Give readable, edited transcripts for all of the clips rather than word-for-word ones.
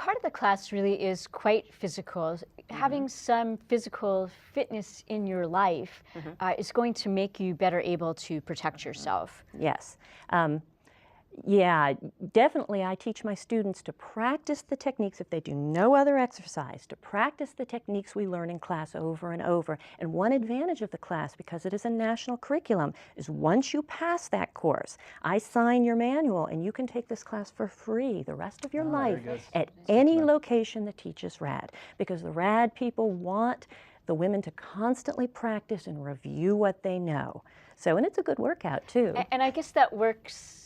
part of the class really is quite physical. Having some physical fitness in your life is going to make you better able to protect yourself. Yes. Yeah, definitely I teach my students to practice the techniques if they do no other exercise, to practice the techniques we learn in class over and over. And one advantage of the class, because it is a national curriculum, is once you pass that course, I sign your manual and you can take this class for free the rest of your life at any location that teaches r.a.d. Because the r.a.d. people want the women to constantly practice and review what they know. So, and it's a good workout too. And I guess that works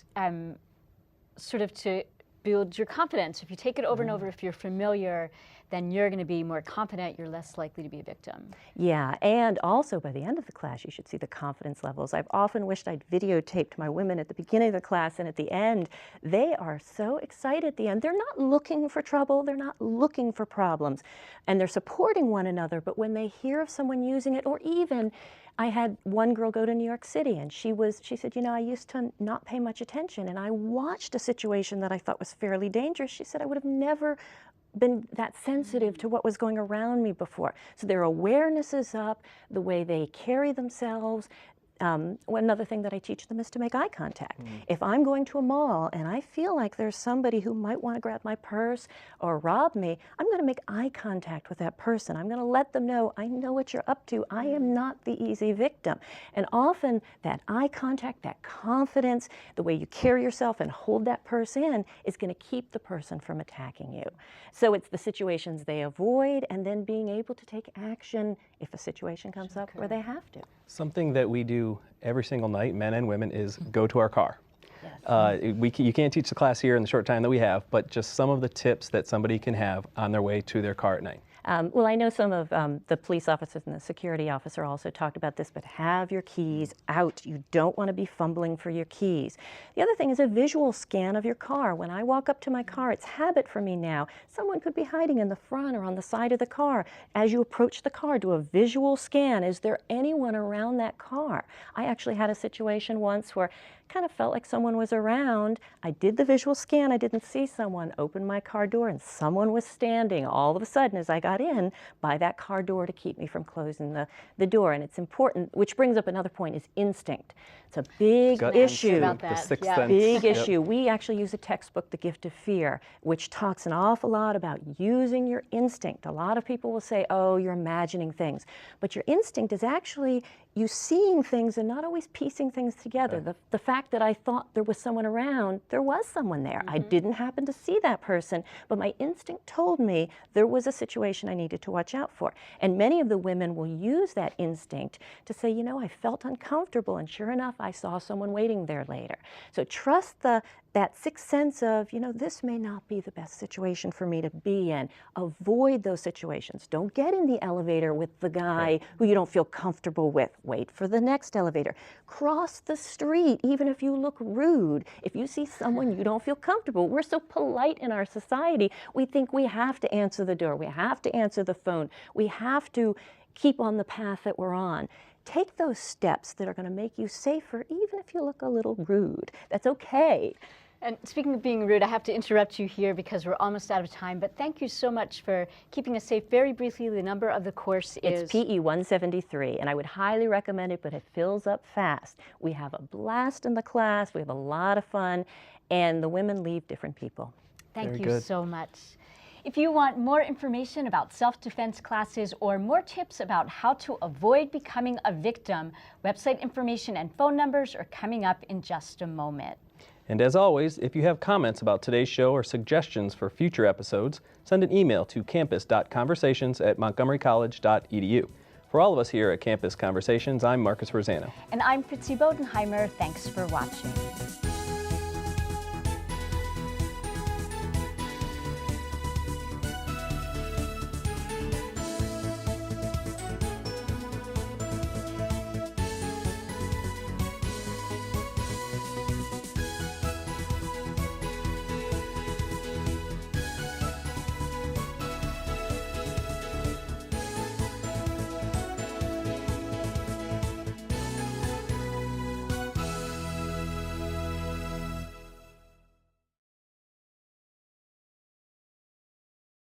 sort of to build your confidence. If you take it over and over, if you're familiar, then you're going to be more confident, you're less likely to be a victim. Yeah, and also by the end of the class, you should see the confidence levels. I've often wished I'd videotaped my women at the beginning of the class, and at the end, they are so excited at the end. They're not looking for trouble, they're not looking for problems, and they're supporting one another, but when they hear of someone using it, or even I had one girl go to New York City and she said, you know, I used to not pay much attention and I watched a situation that I thought was fairly dangerous. She said, I would have never been that sensitive to what was going around me before. So their awareness is up, the way they carry themselves. Another thing that I teach them is to make eye contact. If I'm going to a mall and I feel like there's somebody who might want to grab my purse or rob me, I'm going to make eye contact with that person. I'm going to let them know, I know what you're up to. I am not the easy victim. And often that eye contact, that confidence, the way you carry yourself and hold that purse in is going to keep the person from attacking you. So it's the situations they avoid and then being able to take action if a situation comes up where they have to. Something that we do every single night, men and women, is go to our car. Yes. You can't teach the class here in the short time that we have, but just some of the tips that somebody can have on their way to their car at night. Well, I know some of the police officers and the security officer also talked about this, but have your keys out. You don't want to be fumbling for your keys. The other thing is a visual scan of your car. When I walk up to my car, it's habit for me now. Someone could be hiding in the front or on the side of the car. As you approach the car, do a visual scan. Is there anyone around that car? I actually had a situation once where kind of felt like someone was around. I did the visual scan, I didn't see someone, opened my car door and someone was standing all of a sudden as I got in by that car door to keep me from closing the door. And it's important, which brings up another point, is instinct. It's a big issue. About that. The sixth Yeah. sense. Big issue. We actually use a textbook, The Gift of Fear, which talks an awful lot about using your instinct. A lot of people will say, oh, you're imagining things. But your instinct is actually you seeing things and not always piecing things together. Right. The fact that I thought there was someone around, there was someone there. I didn't happen to see that person, but my instinct told me there was a situation I needed to watch out for. And many of the women will use that instinct to say, you know, I felt uncomfortable, and sure enough, I saw someone waiting there later. So trust that sixth sense of, you know, this may not be the best situation for me to be in. Avoid those situations. Don't get in the elevator with the guy who you don't feel comfortable with. Wait for the next elevator. Cross the street, even if you look rude. If you see someone you don't feel comfortable, we're so polite in our society, we think we have to answer the door, we have to answer the phone, we have to keep on the path that we're on. Take those steps that are going to make you safer, even if you look a little rude. That's okay. And speaking of being rude, I have to interrupt you here because we're almost out of time, but thank you so much for keeping us safe. Very briefly, the number of the course is? It's PE 173, and I would highly recommend it, but it fills up fast. We have a blast in the class, we have a lot of fun, and the women leave different people. Thank you so much. If you want more information about self-defense classes or more tips about how to avoid becoming a victim, website information and phone numbers are coming up in just a moment. And as always, if you have comments about today's show or suggestions for future episodes, send an email to campus.conversations@montgomerycollege.edu. For all of us here at Campus Conversations, I'm Marcus Rosano. And I'm Fritzi Bodenheimer. Thanks for watching.